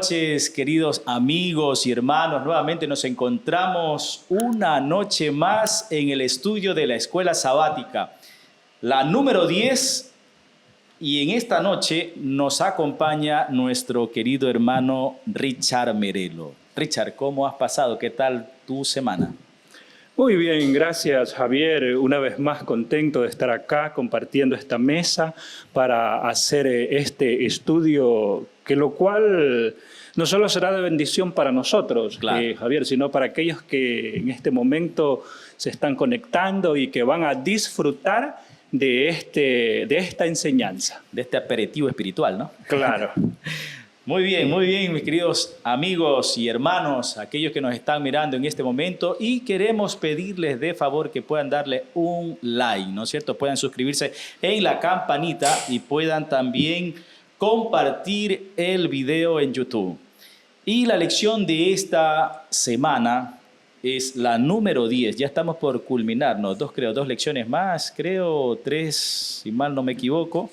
noches, queridos amigos y hermanos. Nuevamente nos encontramos una noche más en el estudio de la Escuela Sabática, la número 10. Y en esta noche nos acompaña nuestro querido hermano Richard Merelo. Richard, ¿cómo has pasado? ¿Qué tal tu semana? Muy bien, gracias Javier. Una vez más contento de estar acá compartiendo esta mesa para hacer este estudio, que lo cual no solo será de bendición para nosotros, claro, Javier, sino para aquellos que en este momento se están conectando y que van a disfrutar de esta enseñanza. De este aperitivo espiritual, ¿no? Claro. Muy bien, mis queridos amigos y hermanos, aquellos que nos están mirando en este momento, y queremos pedirles de favor que puedan darle un like, ¿no es cierto? Puedan suscribirse en la campanita y puedan también compartir el video en YouTube. Y la lección de esta semana es la número 10. Ya estamos por culminarnos. Dos lecciones más, creo, 3, si mal no me equivoco.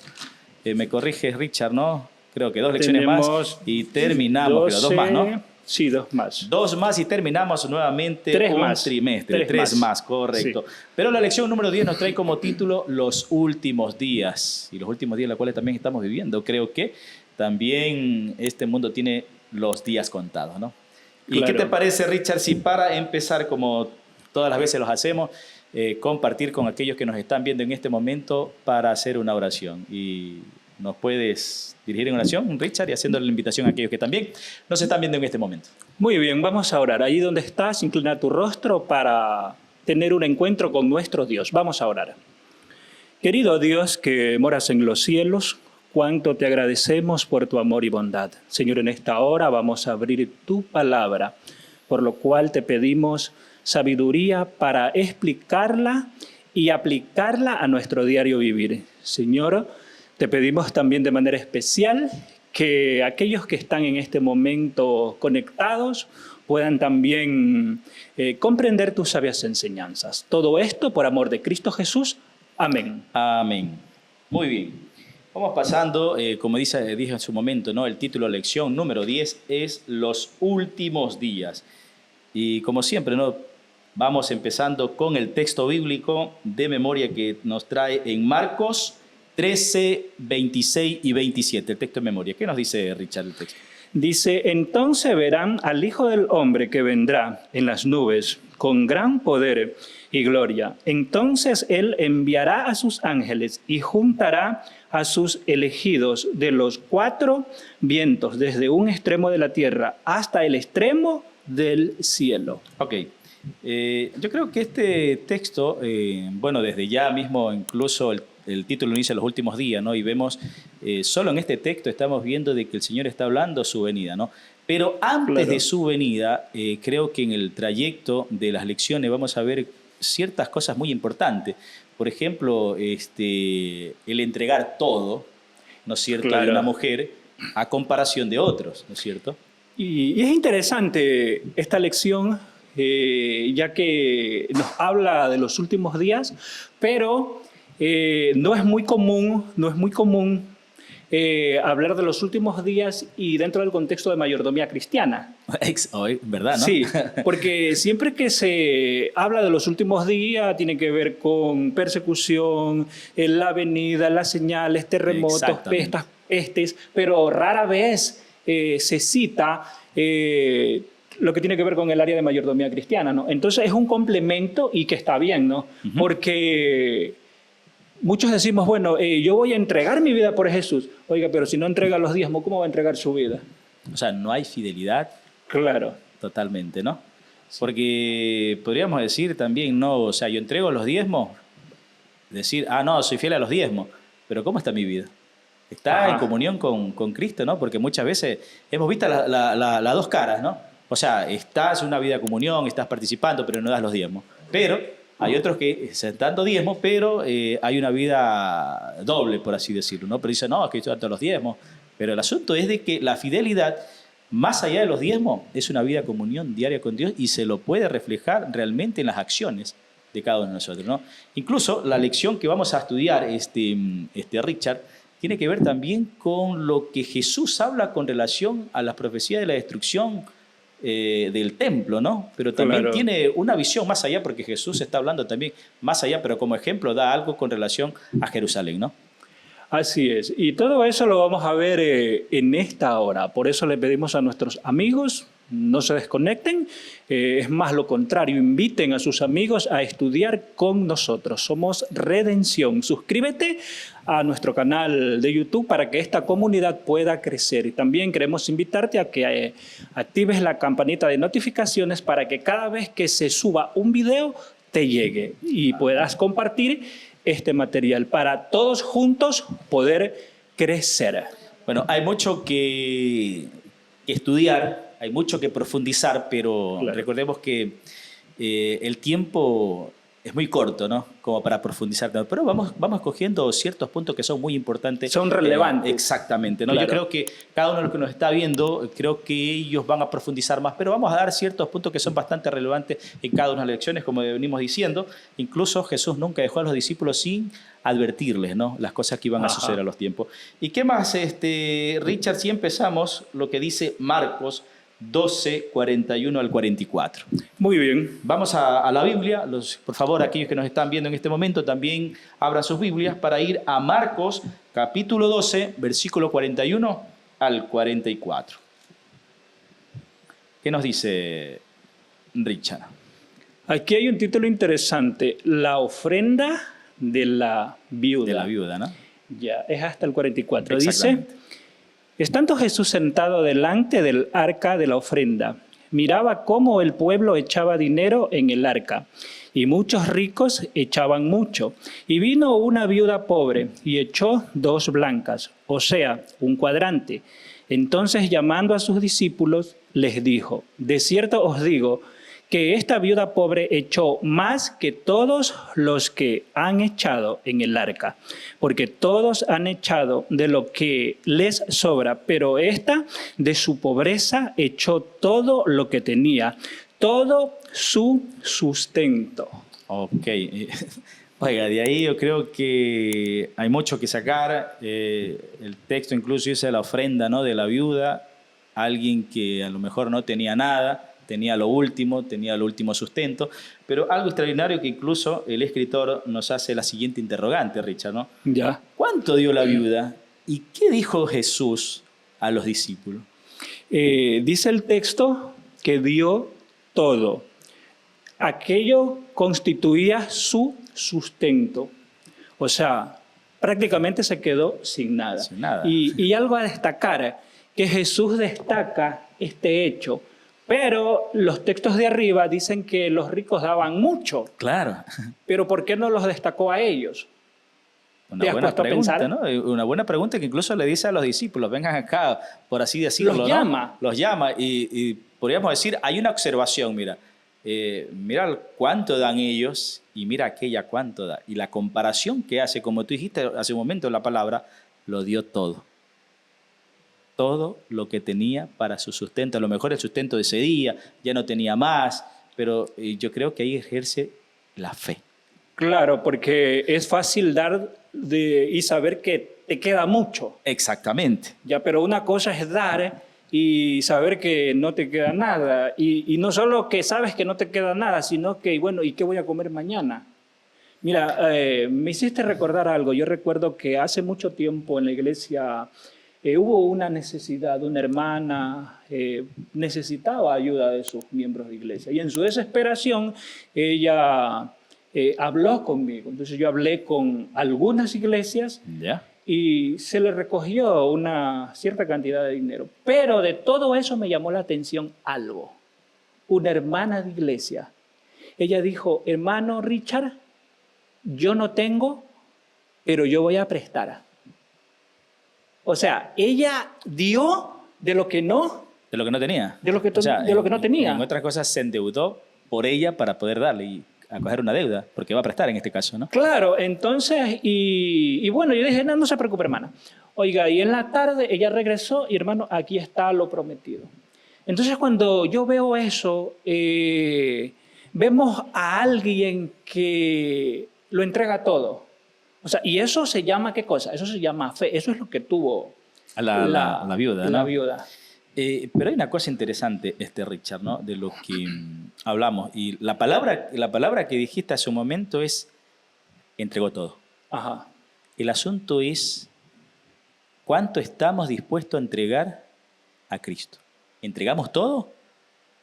Me corrige Richard, ¿no? Creo que 2 lecciones más y terminamos. 12, pero 2 más, ¿no? Sí, 2 más. 2 más y terminamos nuevamente 3 un más. trimestre. 3 más, correcto. Sí. Pero la lección número 10 nos trae como título Los últimos días. Y los últimos días en los cuales también estamos viviendo. Creo que también este mundo tiene los días contados, ¿no? ¿Y claro, qué te parece, Richard, si para empezar, como todas las veces los hacemos, compartir con aquellos que nos están viendo en este momento para hacer una oración? Y nos puedes dirigir en oración, Richard, y haciendo la invitación a aquellos que también nos están viendo en este momento. Muy bien, vamos a orar. Ahí donde estás, inclina tu rostro para tener un encuentro con nuestro Dios. Vamos a orar. Querido Dios que moras en los cielos, cuánto te agradecemos por tu amor y bondad. Señor, en esta hora vamos a abrir tu palabra, por lo cual te pedimos sabiduría para explicarla y aplicarla a nuestro diario vivir. Señor, te pedimos también de manera especial que aquellos que están en este momento conectados puedan también comprender tus sabias enseñanzas. Todo esto por amor de Cristo Jesús. Amén. Amén. Muy bien. Vamos pasando, como dije en su momento, ¿no? El título de lección número 10 es Los últimos días. Y como siempre, ¿no? Vamos empezando con el texto bíblico de memoria que nos trae en Marcos 13, 26 y 27, el texto de memoria. ¿Qué nos dice, Richard, el texto? Dice, entonces verán al Hijo del Hombre que vendrá en las nubes con gran poder y gloria. Entonces Él enviará a sus ángeles y juntará a sus elegidos de los 4 vientos, desde un extremo de la tierra hasta el extremo del cielo. Ok. Yo creo que este texto, bueno, desde ya mismo incluso el título inicia los últimos días, ¿no? Y vemos, solo en este texto estamos viendo de que el Señor está hablando su venida, ¿no? Pero antes de su venida, creo que en el trayecto de las lecciones vamos a ver ciertas cosas muy importantes. Por ejemplo, el entregar todo, ¿no es cierto?, de una mujer a comparación de otros, ¿no es cierto? Y es interesante esta lección, ya que nos habla de los últimos días, pero no es muy común hablar de los últimos días y dentro del contexto de mayordomía cristiana. ¿Verdad, no? Sí, porque siempre que se habla de los últimos días tiene que ver con persecución, la venida, las señales, terremotos, pestes, pero rara vez se cita lo que tiene que ver con el área de mayordomía cristiana, ¿no? Entonces es un complemento y que está bien, ¿no? Uh-huh. Porque muchos decimos, bueno, yo voy a entregar mi vida por Jesús. Oiga, pero si no entrega los diezmos, ¿cómo va a entregar su vida? O sea, no hay fidelidad. Claro. Totalmente, ¿no? Sí. Porque podríamos decir también, no, o sea, yo entrego los diezmos, decir, no, soy fiel a los diezmos, pero ¿cómo está mi vida? Está en comunión con Cristo, ¿no? Porque muchas veces hemos visto las dos caras, ¿no? O sea, estás en una vida de comunión, estás participando, pero no das los diezmos. Pero hay otros que están dando diezmos, pero hay una vida doble, por así decirlo, ¿no? Pero dicen, no, es que estoy dando los diezmos. Pero el asunto es de que la fidelidad, más allá de los diezmos, es una vida de comunión diaria con Dios y se lo puede reflejar realmente en las acciones de cada uno de nosotros, ¿no? Incluso la lección que vamos a estudiar, Richard, tiene que ver también con lo que Jesús habla con relación a las profecías de la destrucción del templo, ¿no? Pero también Claro. tiene una visión más allá, porque Jesús está hablando también más allá, pero como ejemplo da algo con relación a Jerusalén, ¿no? Así es. Y todo eso lo vamos a ver en esta hora. Por eso le pedimos a nuestros amigos, no se desconecten. Es más lo contrario, inviten a sus amigos a estudiar con nosotros. Somos Redención. Suscríbete a nuestro canal de YouTube para que esta comunidad pueda crecer. Y también queremos invitarte a que actives la campanita de notificaciones para que cada vez que se suba un video te llegue y puedas compartir este material para todos juntos poder crecer. Bueno, hay mucho que estudiar, hay mucho que profundizar, pero Claro. recordemos que el tiempo es muy corto, ¿no? Como para profundizar. Pero vamos cogiendo ciertos puntos que son muy importantes. Son relevantes. Exactamente, ¿no? Claro. Yo creo que cada uno de los que nos está viendo, creo que ellos van a profundizar más, pero vamos a dar ciertos puntos que son bastante relevantes en cada una de las lecciones, como venimos diciendo. Incluso Jesús nunca dejó a los discípulos sin advertirles, ¿no? Las cosas que iban a suceder a los tiempos. ¿Y qué más, Richard? Si empezamos lo que dice Marcos 12, 41 al 44. Muy bien. Vamos a la Biblia. Por favor, aquellos que nos están viendo en este momento, también abran sus Biblias para ir a Marcos, capítulo 12, versículo 41 al 44. ¿Qué nos dice Richard? Aquí hay un título interesante, la ofrenda de la viuda. De la viuda, ¿no? Ya, es hasta el 44. Dice, Exactamente. estando Jesús sentado delante del arca de la ofrenda, miraba cómo el pueblo echaba dinero en el arca, y muchos ricos echaban mucho. Y vino una viuda pobre y echó 2 blancas, o sea, un cuadrante. Entonces, llamando a sus discípulos, les dijo, de cierto os digo, que esta viuda pobre echó más que todos los que han echado en el arca, porque todos han echado de lo que les sobra, pero esta de su pobreza echó todo lo que tenía, todo su sustento. Ok. Oiga, de ahí yo creo que hay mucho que sacar. El texto incluso dice la ofrenda, ¿no?, de la viuda, alguien que a lo mejor no tenía nada, tenía lo último sustento, pero algo extraordinario que incluso el escritor nos hace la siguiente interrogante, Richard, ¿no? Ya. ¿Cuánto dio la viuda y qué dijo Jesús a los discípulos? Dice el texto que dio todo. Aquello constituía su sustento. O sea, prácticamente se quedó sin nada. Sin nada. Y algo a destacar, que Jesús destaca este hecho, pero los textos de arriba dicen que los ricos daban mucho. Claro. Pero ¿por qué no los destacó a ellos? Una ¿Te has buena puesto a pregunta, pensar? ¿no? Una buena pregunta que incluso le dice a los discípulos, vengan acá, por así decirlo. Los ¿no? llama. Los llama y podríamos decir, hay una observación, mira. Mira cuánto dan ellos y mira aquella cuánto da. Y la comparación que hace, como tú dijiste hace un momento en la palabra, lo dio todo. Todo lo que tenía para su sustento. A lo mejor el sustento de ese día, ya no tenía más, pero yo creo que ahí ejerce la fe. Claro, porque es fácil dar y saber que te queda mucho. Exactamente. Ya, pero una cosa es dar y saber que no te queda nada. Y no solo que sabes que no te queda nada, sino que, bueno, ¿y qué voy a comer mañana? Mira, me hiciste recordar algo. Yo recuerdo que hace mucho tiempo en la iglesia hubo una necesidad, una hermana necesitaba ayuda de sus miembros de iglesia. Y en su desesperación, ella habló conmigo. Entonces yo hablé con algunas iglesias. ¿Ya? Y se le recogió una cierta cantidad de dinero. Pero de todo eso me llamó la atención algo. Una hermana de iglesia. Ella dijo, hermano Richard, yo no tengo, pero yo voy a prestar. O sea, ella dio de lo que no. De lo que no tenía. De lo que, O sea, de lo que no tenía. En otras cosas se endeudó por ella para poder darle y acoger una deuda, porque va a prestar en este caso, ¿no? Claro, entonces, y bueno, yo dije, no se preocupe, hermana. Oiga, y en la tarde ella regresó y, hermano, aquí está lo prometido. Entonces, cuando yo veo eso, vemos a alguien que lo entrega todo. O sea, ¿y eso se llama qué cosa? Eso se llama fe. Eso es lo que tuvo La viuda, ¿no? la viuda. Pero hay una cosa interesante, Richard, ¿no? De lo que hablamos. Y la palabra que dijiste hace un momento es entregó todo. Ajá. El asunto es cuánto estamos dispuestos a entregar a Cristo. ¿Entregamos todo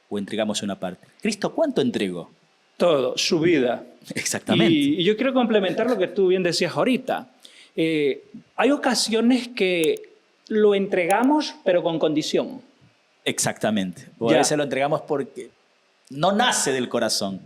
o entregamos una parte? ¿Cristo cuánto entregó? Todo, su vida. Exactamente. Y yo quiero complementar lo que tú bien decías ahorita. Hay ocasiones que lo entregamos, pero con condición. Exactamente. O a veces lo entregamos porque no nace del corazón.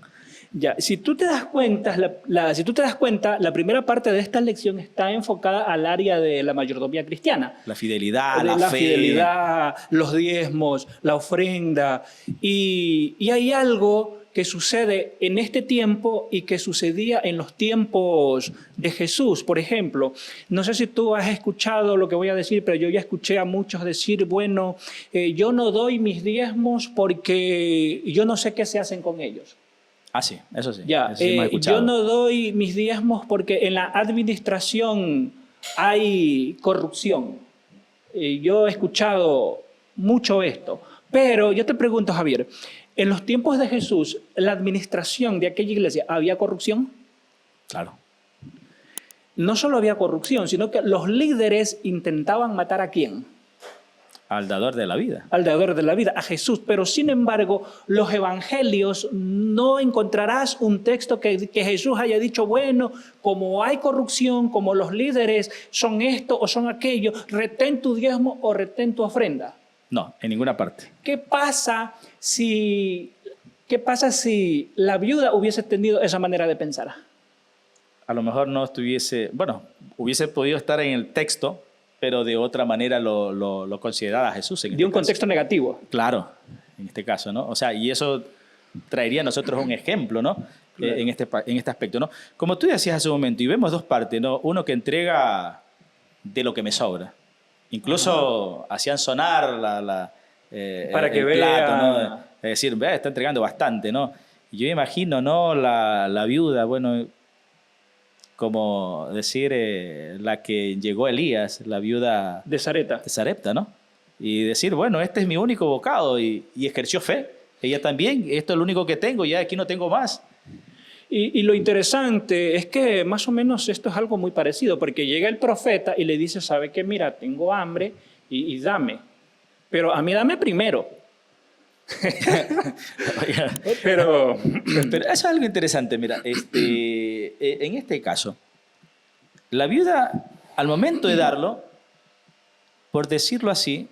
Ya, si tú te das cuenta, la primera parte de esta lección está enfocada al área de la mayordomía cristiana. La fidelidad, la fe. Fidelidad, los diezmos, la ofrenda. Y hay algo que sucede en este tiempo y que sucedía en los tiempos de Jesús. Por ejemplo, no sé si tú has escuchado lo que voy a decir, pero yo ya escuché a muchos decir, bueno, yo no doy mis diezmos porque yo no sé qué se hacen con ellos. Ah, sí, eso sí. Ya, eso sí hemos escuchado. yo no doy mis diezmos porque en la administración hay corrupción. Yo he escuchado mucho esto. Pero yo te pregunto, Javier, ¿en los tiempos de Jesús, la administración de aquella iglesia, había corrupción? Claro. No solo había corrupción, sino que los líderes intentaban matar ¿a quién? Al dador de la vida. Al dador de la vida, a Jesús. Pero sin embargo, los evangelios no encontrarás un texto que Jesús haya dicho, bueno, como hay corrupción, como los líderes son esto o son aquello, retén tu diezmo o retén tu ofrenda. No, en ninguna parte. ¿Qué pasa si la viuda hubiese tenido esa manera de pensar? A lo mejor no estuviese, bueno, hubiese podido estar en el texto, pero de otra manera lo consideraba Jesús. De un contexto negativo. Claro, en este caso, ¿no? O sea, y eso traería a nosotros un ejemplo, ¿no? Claro. En este aspecto, ¿no? Como tú decías hace un momento, y vemos dos partes, ¿no? Uno que entrega de lo que me sobra. Incluso hacían sonar para que el vea, plato, ¿no? Es decir, está entregando bastante, ¿no? Y yo imagino, ¿no? La viuda, bueno, como decir la que llegó Elías, la viuda de Sarepta, ¿no? Y decir, bueno, este es mi único bocado, y ejerció fe. Ella también, esto es lo único que tengo, ya aquí no tengo más. Y lo interesante es que más o menos esto es algo muy parecido, porque llega el profeta y le dice, ¿sabe qué? Mira, tengo hambre y dame, pero a mí dame primero. pero eso es algo interesante, mira, en este caso, la viuda, al momento de darlo, por decirlo así,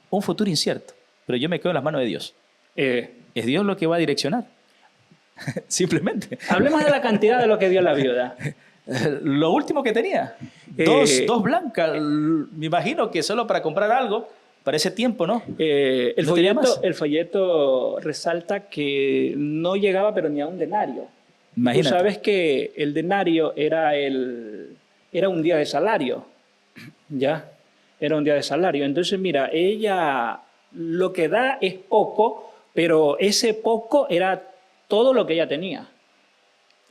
un futuro incierto, pero yo me quedo en las manos de Dios. Es Dios lo que va a direccionar. Simplemente. Hablemos de la cantidad de lo que dio la viuda. Lo último que tenía. Dos blancas. Me imagino que solo para comprar algo, para ese tiempo, ¿no? El folleto resalta que no llegaba pero ni a un denario. Imagínate. Tú sabes que el denario era un día de salario. ¿Ya? Era un día de salario. Entonces, mira, ella lo que da es poco, pero ese poco era todo lo que ella tenía.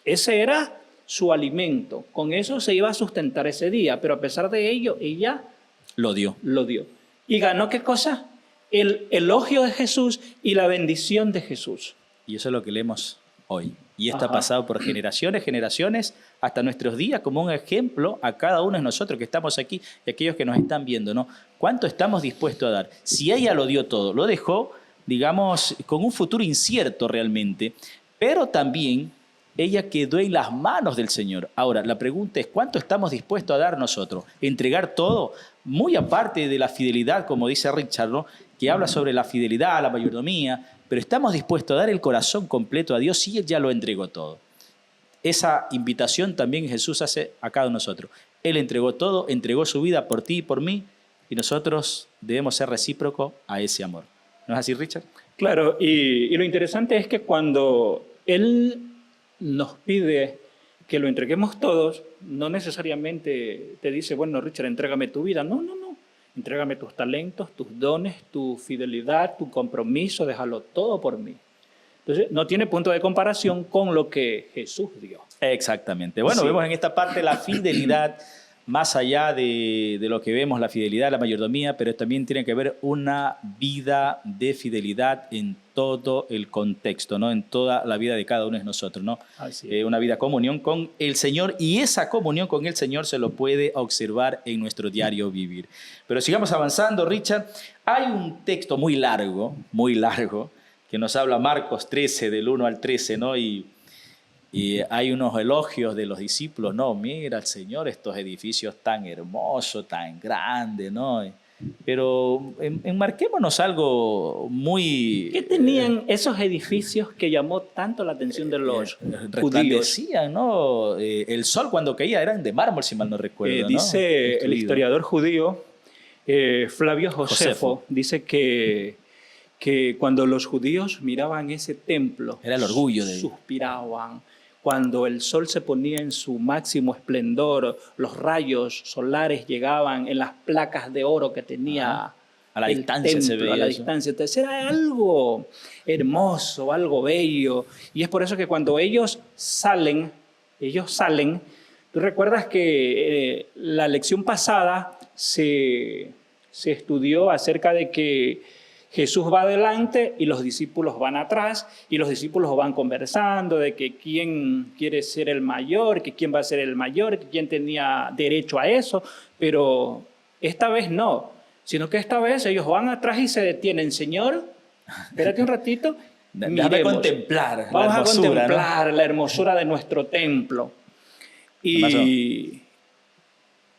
Ese era su alimento. Con eso se iba a sustentar ese día, pero a pesar de ello, ella lo dio. ¿Y ganó qué cosa? El elogio de Jesús y la bendición de Jesús. Y eso es lo que leemos hoy. Y esto ha pasado por generaciones, hasta nuestros días, como un ejemplo a cada uno de nosotros que estamos aquí y aquellos que nos están viendo, ¿no? ¿Cuánto estamos dispuestos a dar? Si ella lo dio todo, lo dejó, digamos, con un futuro incierto realmente, pero también ella quedó en las manos del Señor. Ahora, la pregunta es, ¿cuánto estamos dispuestos a dar nosotros? ¿Entregar todo? Muy aparte de la fidelidad, como dice Richard, ¿no? Que habla sobre la fidelidad, la mayordomía, pero estamos dispuestos a dar el corazón completo a Dios si Él ya lo entregó todo. Esa invitación también Jesús hace a cada uno de nosotros. Él entregó todo, entregó su vida por ti y por mí, y nosotros debemos ser recíprocos a ese amor. ¿No es así, Richard? Claro, y lo interesante es que cuando Él nos pide que lo entreguemos todos, no necesariamente te dice, bueno, Richard, entrégame tu vida. No. Entrégame tus talentos, tus dones, tu fidelidad, tu compromiso, déjalo todo por mí. Entonces, no tiene punto de comparación con lo que Jesús dio. Exactamente. Bueno, Sí. vemos en esta parte la fidelidad, más allá de lo que vemos, la fidelidad, la mayordomía, pero también tiene que ver una vida de fidelidad en todo el contexto, ¿no? En toda la vida de cada uno de nosotros, ¿no? Así es. Una vida de comunión con el Señor, y esa comunión con el Señor se lo puede observar en nuestro diario vivir. Pero sigamos avanzando, Richard. Hay un texto muy largo, que nos habla Marcos 13, del 1 al 13, ¿no? Y hay unos elogios de los discípulos, no, mira al Señor, estos edificios tan hermosos, tan grandes, ¿no? Pero enmarquémonos algo muy... ¿Qué tenían esos edificios que llamó tanto la atención de los judíos? Resplandecían, ¿no? El sol cuando caía eran de mármol, si mal no recuerdo, ¿no? Dice el Construido. historiador judío Flavio Josefo, dice que cuando los judíos miraban ese templo, Era el orgullo de ellos. suspiraban. Cuando el sol se ponía en su máximo esplendor, los rayos solares llegaban en las placas de oro que tenía a la el distancia templo, se veía a la eso. distancia. Entonces era algo hermoso, algo bello. Y es por eso que cuando ellos salen, tú recuerdas que la lección pasada se estudió acerca de que Jesús va adelante y los discípulos van atrás, y los discípulos van conversando de que quién quiere ser el mayor, que quién va a ser el mayor, que quién tenía derecho a eso, pero esta vez no, sino que esta vez ellos van atrás y se detienen. Señor, espérate un ratito, Déjame contemplar vamos la hermosura, a contemplar, ¿no?, la hermosura de nuestro templo. Y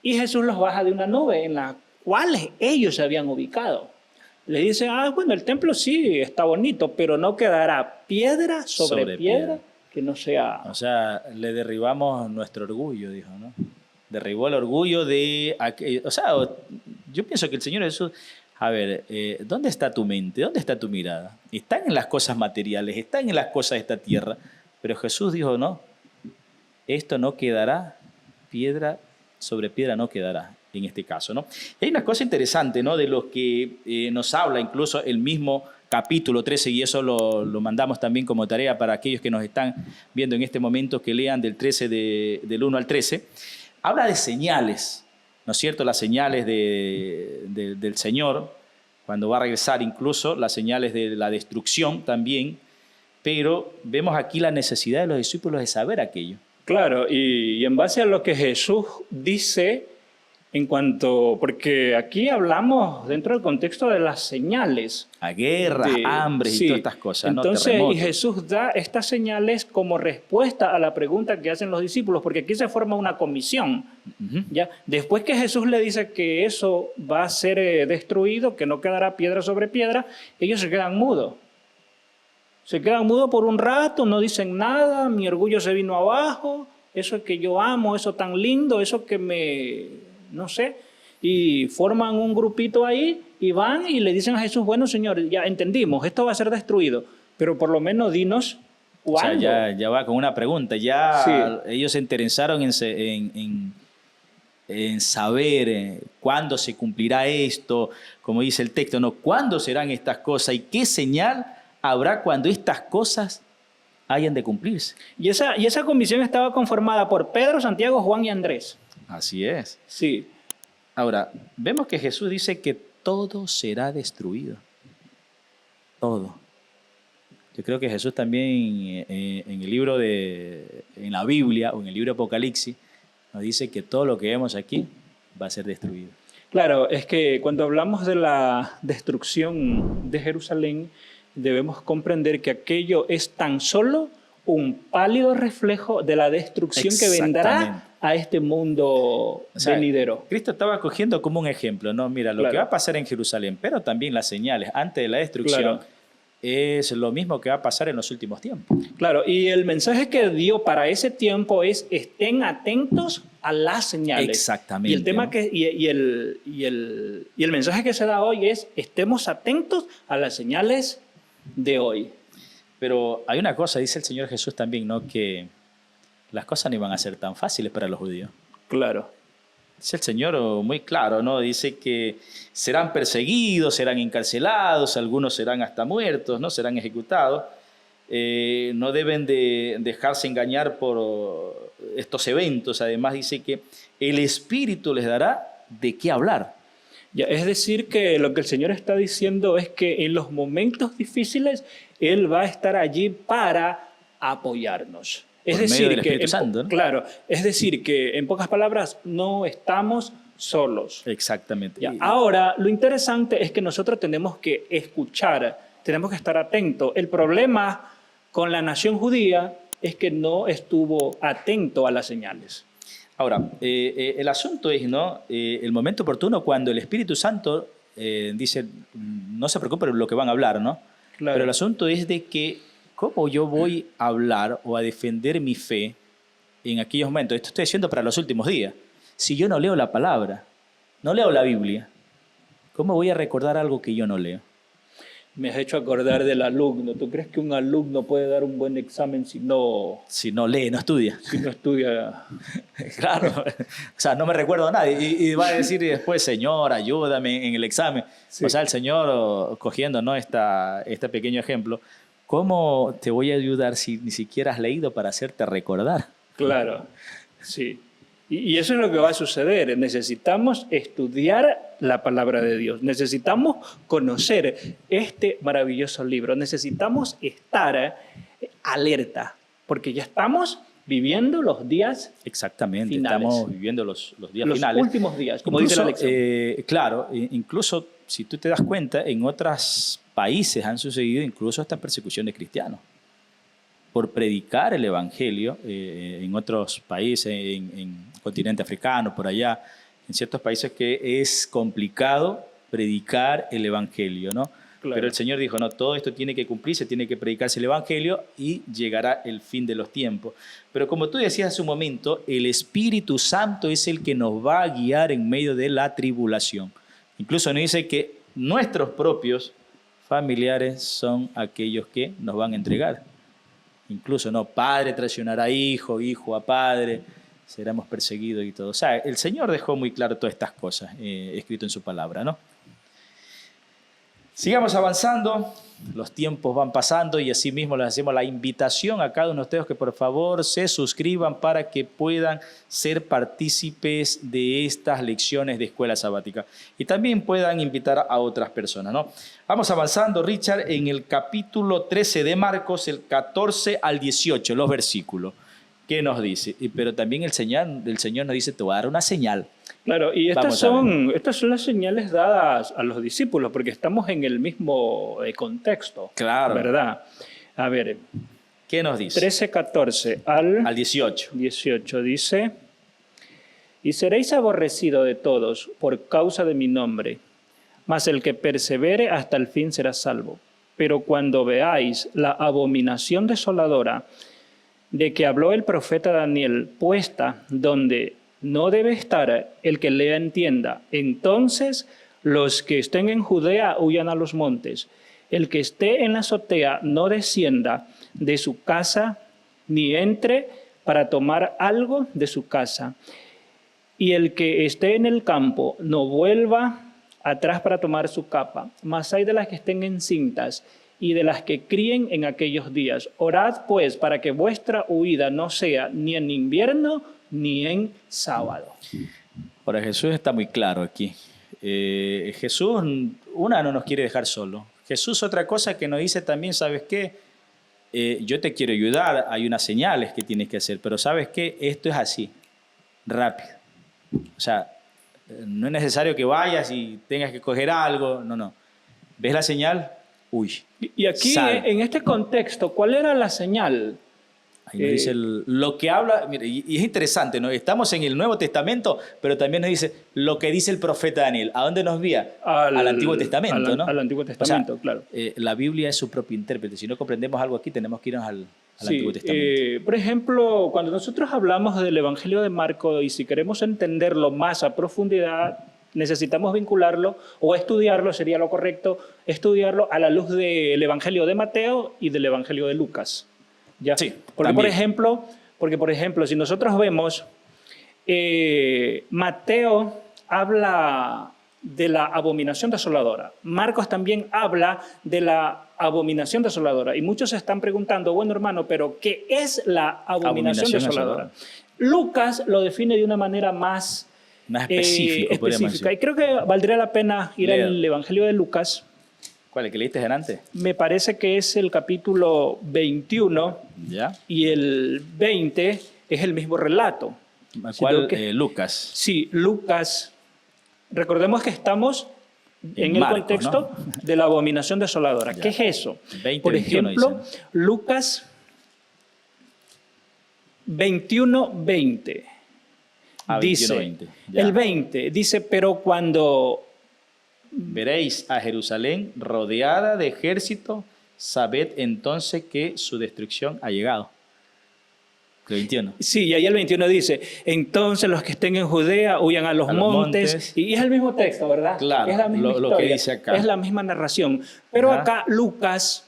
Jesús los baja de una nube en la cual ellos se habían ubicado. Le dice, bueno, el templo sí está bonito, pero no quedará piedra sobre piedra que no sea... O sea, le derribamos nuestro orgullo, dijo, ¿no? Derribó el orgullo de... O sea, yo pienso que el Señor Jesús... A ver, ¿dónde está tu mente? ¿Dónde está tu mirada? Están en las cosas materiales, están en las cosas de esta tierra. Pero Jesús dijo, no, esto no quedará, piedra sobre piedra no quedará. En este caso, ¿no? Hay una cosa interesante, ¿no?, de lo que nos habla incluso el mismo capítulo 13, y eso lo mandamos también como tarea para aquellos que nos están viendo en este momento, que lean del 13 del 1 al 13. Habla de señales, ¿no es cierto? Las señales del Señor, cuando va a regresar, incluso las señales de la destrucción también, pero vemos aquí la necesidad de los discípulos de saber aquello. Claro, y en base a lo que Jesús dice, en cuanto, porque aquí hablamos dentro del contexto de las señales. A guerra, hambre y todas estas cosas. Entonces, ¿no? y Jesús da estas señales como respuesta a la pregunta que hacen los discípulos, porque aquí se forma una comisión. ¿Ya? Después que Jesús le dice que eso va a ser destruido, que no quedará piedra sobre piedra, ellos se quedan mudos. Se quedan mudos por un rato, no dicen nada, mi orgullo se vino abajo, eso que yo amo, eso tan lindo, eso que me... no sé, y forman un grupito ahí y van y le dicen a Jesús, bueno, Señor, ya entendimos, esto va a ser destruido, pero por lo menos dinos cuándo. O sea, ya va con una pregunta, ya Sí. ellos se interesaron en saber cuándo se cumplirá esto, como dice el texto, ¿no? ¿Cuándo serán estas cosas y qué señal habrá cuando estas cosas hayan de cumplirse? Y esa comisión estaba conformada por Pedro, Santiago, Juan y Andrés. Así es. Sí. Ahora, vemos que Jesús dice que todo será destruido. Todo. Yo creo que Jesús también en el libro en la Biblia o en el libro de Apocalipsis nos dice que todo lo que vemos aquí va a ser destruido. Claro, es que cuando hablamos de la destrucción de Jerusalén, debemos comprender que aquello es tan solo un pálido reflejo de la destrucción que vendrá a este mundo venidero. Cristo estaba cogiendo como un ejemplo, ¿no? Mira, lo que va a pasar en Jerusalén, pero también las señales antes de la destrucción, es lo mismo que va a pasar en los últimos tiempos. Claro, y el mensaje que dio para ese tiempo es: estén atentos a las señales. Exactamente. Y el tema el mensaje que se da hoy es: estemos atentos a las señales de hoy. Pero hay una cosa, dice el Señor Jesús también, ¿no?, que las cosas no iban a ser tan fáciles para los judíos. Claro. Dice el Señor muy claro, ¿no? Dice que serán perseguidos, serán encarcelados, algunos serán hasta muertos, ¿no? Serán ejecutados. no deben de dejarse engañar por estos eventos. Además dice que el Espíritu les dará de qué hablar. Ya, es decir, que lo que el Señor está diciendo es que en los momentos difíciles Él va a estar allí para apoyarnos. Es Por medio decir, del que Espíritu Santo, ¿no? claro, es decir, que en pocas palabras no estamos solos. Exactamente. Ya, ahora, lo interesante es que nosotros tenemos que escuchar, tenemos que estar atentos. El problema con la nación judía es que no estuvo atento a las señales. Ahora, el asunto es, ¿no? El momento oportuno cuando el Espíritu Santo dice, no se preocupen por lo que van a hablar, ¿no? Claro. Pero el asunto es de que, ¿cómo yo voy a hablar o a defender mi fe en aquellos momentos? Esto estoy diciendo para los últimos días. Si yo no leo la palabra, no leo la Biblia, ¿cómo voy a recordar algo que yo no leo? Me has hecho acordar del alumno. ¿Tú crees que un alumno puede dar un buen examen si no lee, no estudia. Si no estudia? Claro, o sea, no me recuerdo nada. Y va a decir después, Señor, ayúdame en el examen. Sí. O sea, el Señor, cogiendo, ¿no? este pequeño ejemplo, ¿cómo te voy a ayudar si ni siquiera has leído para hacerte recordar? Claro, sí. Y eso es lo que va a suceder. Necesitamos estudiar la palabra de Dios. Necesitamos conocer este maravilloso libro. Necesitamos estar alerta, porque ya estamos viviendo los días Exactamente, finales. Estamos viviendo los días finales. Los últimos días, como incluso, dice la lección. Claro, incluso si tú te das cuenta, en otros países han sucedido incluso hasta persecución de cristianos por predicar el Evangelio en otros países, en continente africano, por allá, en ciertos países que es complicado predicar el Evangelio, ¿no? Claro. Pero el Señor dijo, no, todo esto tiene que cumplirse, tiene que predicarse el Evangelio y llegará el fin de los tiempos. Pero como tú decías hace un momento, el Espíritu Santo es el que nos va a guiar en medio de la tribulación. Incluso nos dice que nuestros propios familiares son aquellos que nos van a entregar. Incluso, no, padre traicionará a hijo, hijo a padre, seremos perseguidos y todo. O sea, el Señor dejó muy claro todas estas cosas, escrito en su palabra, ¿no? Sigamos avanzando, los tiempos van pasando y así mismo les hacemos la invitación a cada uno de ustedes que por favor se suscriban para que puedan ser partícipes de estas lecciones de escuela sabática y también puedan invitar a otras personas, ¿no? Vamos avanzando, Richard, en el capítulo 13 de Marcos, el 14 al 18, los versículos. ¿Qué nos dice? Pero también el Señor nos dice, te voy a dar una señal. Claro, y estas son las señales dadas a los discípulos, porque estamos en el mismo contexto, claro, ¿verdad? A ver, ¿qué nos dice? 13, 14 al 18. 18 dice, y seréis aborrecidos de todos por causa de mi nombre, mas el que persevere hasta el fin será salvo. Pero cuando veáis la abominación desoladora de que habló el profeta Daniel puesta donde no debe estar, el que lea entienda. Entonces los que estén en Judea huyan a los montes. El que esté en la azotea no descienda de su casa ni entre para tomar algo de su casa. Y el que esté en el campo no vuelva atrás para tomar su capa. Mas hay de las que estén encintas y de las que críen en aquellos días. Orad pues para que vuestra huida no sea ni en invierno ni en sábado. Ahora Jesús está muy claro aquí. Jesús, no nos quiere dejar solo. Jesús, otra cosa que nos dice también, ¿sabes qué? Yo te quiero ayudar, hay unas señales que tienes que hacer, pero ¿sabes qué? Esto es así, rápido. O sea, no es necesario que vayas y tengas que coger algo, no. ¿Ves la señal? Uy. Y aquí, en este contexto, ¿cuál era la señal? Ahí nos dice lo que habla, mira, y es interesante, ¿no? Estamos en el Nuevo Testamento, pero también nos dice lo que dice el profeta Daniel. ¿A dónde nos guía? Al Antiguo Testamento, ¿no? Al Antiguo Testamento, o sea, claro. La Biblia es su propio intérprete. Si no comprendemos algo aquí, tenemos que irnos al Antiguo Testamento. Por ejemplo, cuando nosotros hablamos del Evangelio de Marcos y si queremos entenderlo más a profundidad, necesitamos vincularlo o estudiarlo, sería lo correcto, estudiarlo a la luz del Evangelio de Mateo y del Evangelio de Lucas. ¿Ya? Sí, porque por ejemplo, si nosotros vemos, Mateo habla de la abominación desoladora. Marcos también habla de la abominación desoladora. Y muchos se están preguntando, bueno, hermano, pero ¿qué es la abominación desoladora? Lucas lo define de una manera más específica. Y creo que valdría la pena ir al Evangelio de Lucas. ¿Cuál? ¿El que leíste delante? Me parece que es el capítulo 21. ¿Ya? Y el 20 es el mismo relato. ¿Cuál? Lucas. Sí, Lucas. Recordemos que estamos en el Marcos, contexto, ¿no?, de la abominación desoladora. Ya. ¿Qué es eso? 20, Por 21 ejemplo, dicen. Lucas 21:20. Dice, 21:20. Ya. el 20 dice, pero cuando Veréis a Jerusalén rodeada de ejército, sabed entonces que su destrucción ha llegado. El 21. Sí, y ahí el 21 dice, entonces los que estén en Judea huyan a los montes. Y es el mismo texto, ¿verdad? Claro, es la misma historia, lo que dice acá. es la misma narración. Pero Ajá. Acá Lucas...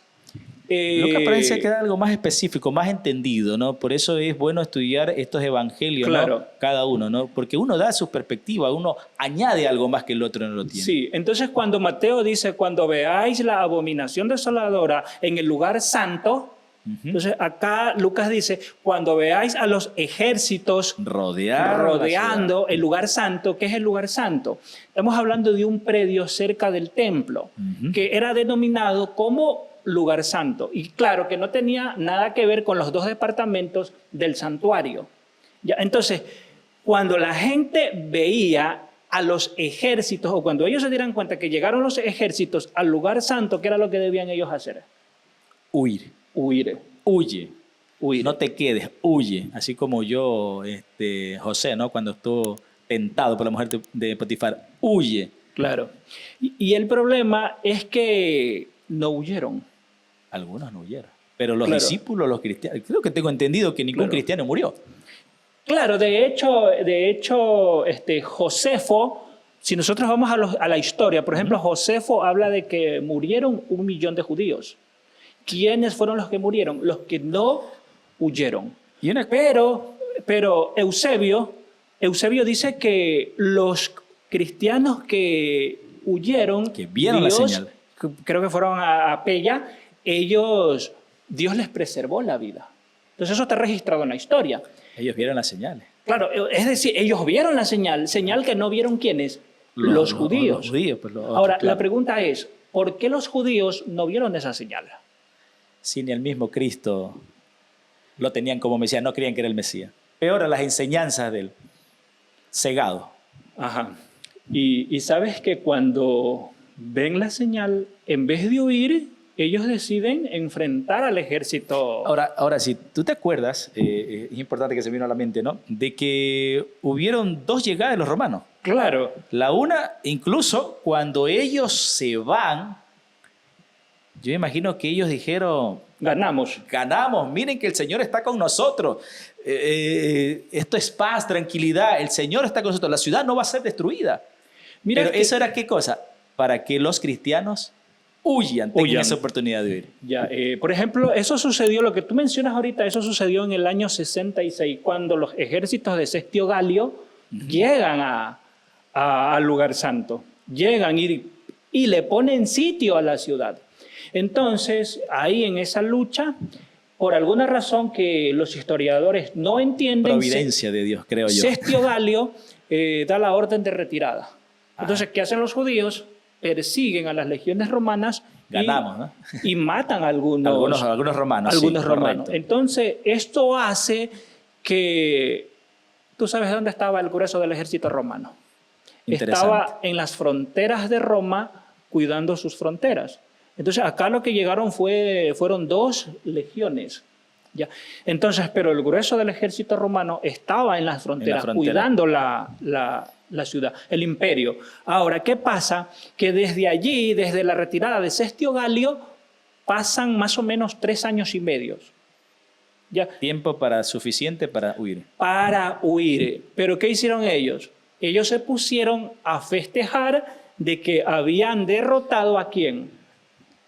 Lucas parece que da algo más específico, más entendido, ¿no? Por eso es bueno estudiar estos evangelios, claro, ¿no?, cada uno, ¿no? Porque uno da su perspectiva, uno añade algo más que el otro no lo tiene. Sí, entonces cuando Mateo dice, cuando veáis la abominación desoladora en el lugar santo, entonces acá Lucas dice, cuando veáis a los ejércitos rodeando el lugar santo. ¿Qué es el lugar santo? Estamos hablando de un predio cerca del templo, que era denominado como lugar santo. Y claro, que no tenía nada que ver con los dos departamentos del santuario. ¿Ya? Entonces, cuando la gente veía a los ejércitos, o cuando ellos se dieran cuenta que llegaron los ejércitos al lugar santo, ¿qué era lo que debían ellos hacer? Huir. Huye. No te quedes, huye. Así como yo, José, ¿no?, cuando estuvo tentado por la mujer de Potifar, huye. Claro. Y el problema es que no huyeron. Algunos no huyeron. Pero los discípulos, los cristianos, creo que tengo entendido que ningún cristiano murió. Claro, de hecho, Josefo, si nosotros vamos a la historia, por ejemplo, Josefo habla de que murieron 1 millón de judíos. ¿Quiénes fueron los que murieron? Los que no huyeron. Pero Eusebio dice que los cristianos que huyeron, que vieron la señal, creo que fueron a Pella, Dios les preservó la vida. Entonces eso está registrado en la historia. Ellos vieron las señales. Claro, es decir, ellos vieron la señal que no vieron ¿quiénes? Los judíos. Los judíos pues, Ahora, la pregunta es, ¿por qué los judíos no vieron esa señal? Si ni el mismo Cristo lo tenían como Mesías, no creían que era el Mesías. Peor a las enseñanzas de él, cegado. Ajá. Y sabes que cuando ven la señal, en vez de huir, ellos deciden enfrentar al ejército. Ahora si tú te acuerdas, es importante que se me vino a la mente, ¿no?, de que hubieron 2 llegadas de los romanos. Claro. La una, incluso cuando ellos se van, yo me imagino que ellos dijeron, ganamos, miren que el Señor está con nosotros. Esto es paz, tranquilidad, el Señor está con nosotros, la ciudad no va a ser destruida. Pero eso era ¿qué cosa? Para que los cristianos huyan esa oportunidad de huir. Ya, por ejemplo, eso sucedió, lo que tú mencionas ahorita, eso sucedió en el año 66, cuando los ejércitos de Sestio Galio llegan al lugar santo, llegan y le ponen sitio a la ciudad. Entonces, ahí en esa lucha, por alguna razón que los historiadores no entienden, providencia de Dios, creo yo, Sestio Galio da la orden de retirada. Entonces, ¿qué hacen los judíos? Persiguen a las legiones romanas y matan a algunos romanos. Correcto. Entonces, esto hace que... ¿Tú sabes dónde estaba el grueso del ejército romano? Estaba en las fronteras de Roma, cuidando sus fronteras. Entonces, acá lo que llegaron fueron 2 legiones. ¿Ya? Entonces, pero el grueso del ejército romano estaba en las fronteras, cuidando la ciudad, el imperio. Ahora, ¿qué pasa? Que desde allí, desde la retirada de Sestio Galio, pasan más o menos 3 años y medio. ¿Ya? Tiempo suficiente para huir. Para huir. ¿Pero qué hicieron ellos? Ellos se pusieron a festejar de que habían derrotado ¿a quién?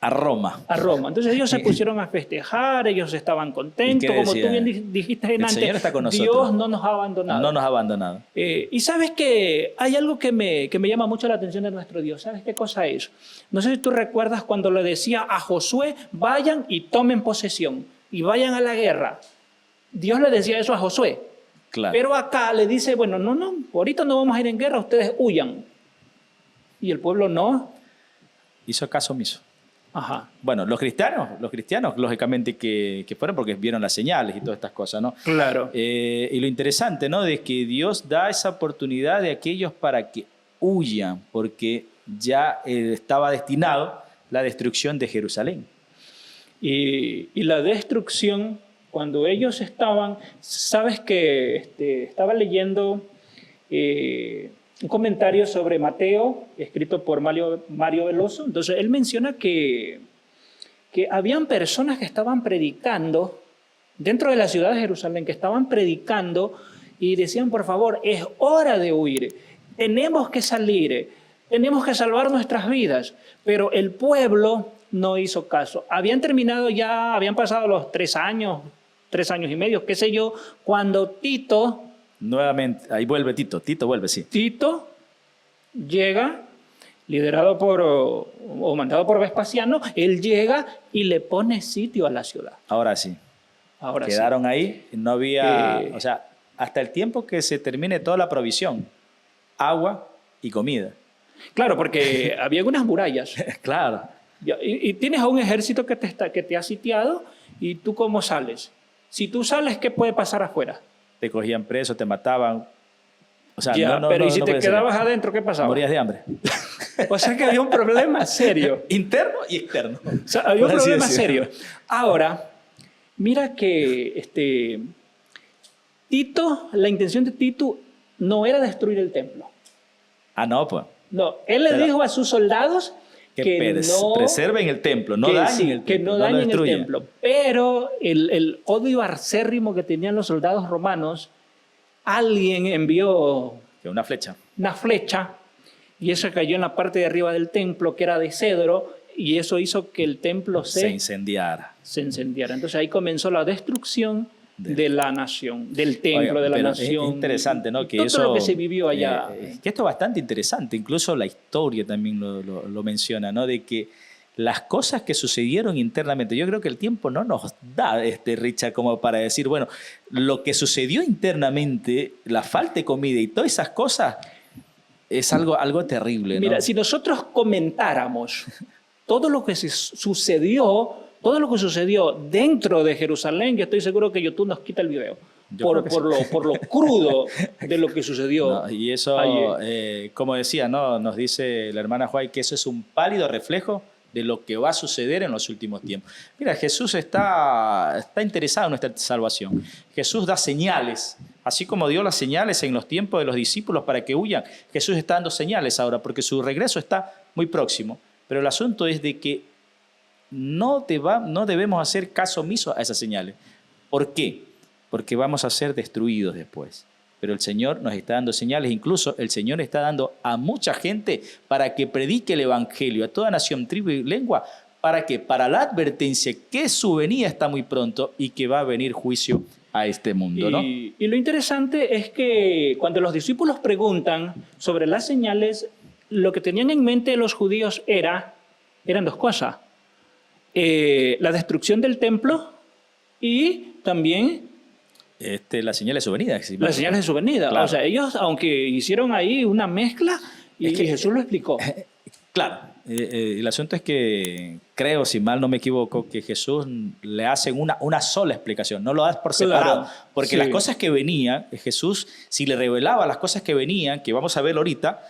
A Roma. A Roma. Entonces ellos se pusieron a festejar, ellos estaban contentos, como tú bien dijiste antes, el Señor está con nosotros. Dios no nos ha abandonado. No nos ha abandonado. Y sabes que hay algo que me llama mucho la atención de nuestro Dios. ¿Sabes qué cosa es? No sé si tú recuerdas cuando le decía a Josué, vayan y tomen posesión, y vayan a la guerra. Dios le decía eso a Josué. Claro. Pero acá le dice, bueno, no, ahorita no vamos a ir en guerra, ustedes huyan. Y el pueblo no. Hizo caso omiso. Ajá. Bueno, los cristianos, lógicamente que fueron porque vieron las señales y todas estas cosas, ¿no? Claro. Y lo interesante, ¿no? De que Dios da esa oportunidad de aquellos para que huyan, porque ya estaba destinado la destrucción de Jerusalén. Y la destrucción, cuando ellos estaban, sabes que estaba leyendo un comentario sobre Mateo, escrito por Mario Veloso. Entonces, él menciona que habían personas que estaban predicando dentro de la ciudad de Jerusalén, que estaban predicando y decían, por favor, es hora de huir, tenemos que salir, tenemos que salvar nuestras vidas. Pero el pueblo no hizo caso. Habían terminado ya, habían pasado los 3 años y medio, qué sé yo, cuando Tito... Nuevamente, ahí vuelve Tito vuelve, sí. Tito llega, liderado o mandado por Vespasiano, él llega y le pone sitio a la ciudad. Ahora sí. Quedaron ahí, no había, o sea, hasta el tiempo que se termine toda la provisión, agua y comida. Claro, porque había unas murallas. Claro. Y tienes a un ejército que te ha sitiado, y tú ¿cómo sales? Si tú sales, ¿qué puede pasar afuera? Te cogían preso, te mataban. O sea, pero ¿y si te quedabas adentro, qué pasaba? Morías de hambre. O sea que había un problema serio. Interno y externo. O sea, había un problema serio. Ahora, mira que Tito, la intención de Tito no era destruir el templo. Ah, no, pues. No, él le dijo a sus soldados que no preserven el templo, no dañen el templo. Que no dañen el templo. Pero el odio acérrimo que tenían los soldados romanos, alguien envió una flecha. Y eso cayó en la parte de arriba del templo, que era de cedro, y eso hizo que el templo se incendiara. Entonces ahí comenzó la destrucción de la nación, del templo. Oiga, de la nación. Es interesante, ¿no? Que todo eso, lo que se vivió allá. Que esto es bastante interesante, incluso la historia también lo menciona, ¿no? De que las cosas que sucedieron internamente, yo creo que el tiempo no nos da, Richard, como para decir, bueno, lo que sucedió internamente, la falta de comida y todas esas cosas, es algo terrible, ¿no? Mira, si nosotros comentáramos todo lo que sucedió dentro de Jerusalén, yo estoy seguro que YouTube nos quita el video. Por lo crudo de lo que sucedió. No, y eso, como decía, ¿no? Nos dice la hermana Juay que eso es un pálido reflejo de lo que va a suceder en los últimos tiempos. Mira, Jesús está interesado en nuestra salvación. Jesús da señales, así como dio las señales en los tiempos de los discípulos para que huyan. Jesús está dando señales ahora porque su regreso está muy próximo. Pero el asunto es de que no debemos hacer caso omiso a esas señales. ¿Por qué? Porque vamos a ser destruidos después. Pero el Señor nos está dando señales, incluso el Señor está dando a mucha gente para que predique el Evangelio a toda nación, tribu y lengua. ¿Para qué? Para la advertencia que su venida está muy pronto y que va a venir juicio a este mundo, ¿no? Y lo interesante es que cuando los discípulos preguntan sobre las señales, lo que tenían en mente los judíos eran 2 cosas. La destrucción del templo y también la señal de su venida. La señal de su venida. Claro. O sea, ellos, aunque hicieron ahí una mezcla, y Jesús lo explicó. Claro. El asunto es que creo, si mal no me equivoco, que Jesús le hace una sola explicación, no lo da por separado. Claro, porque las cosas que venían, Jesús, si le revelaba las cosas que venían, que vamos a ver ahorita,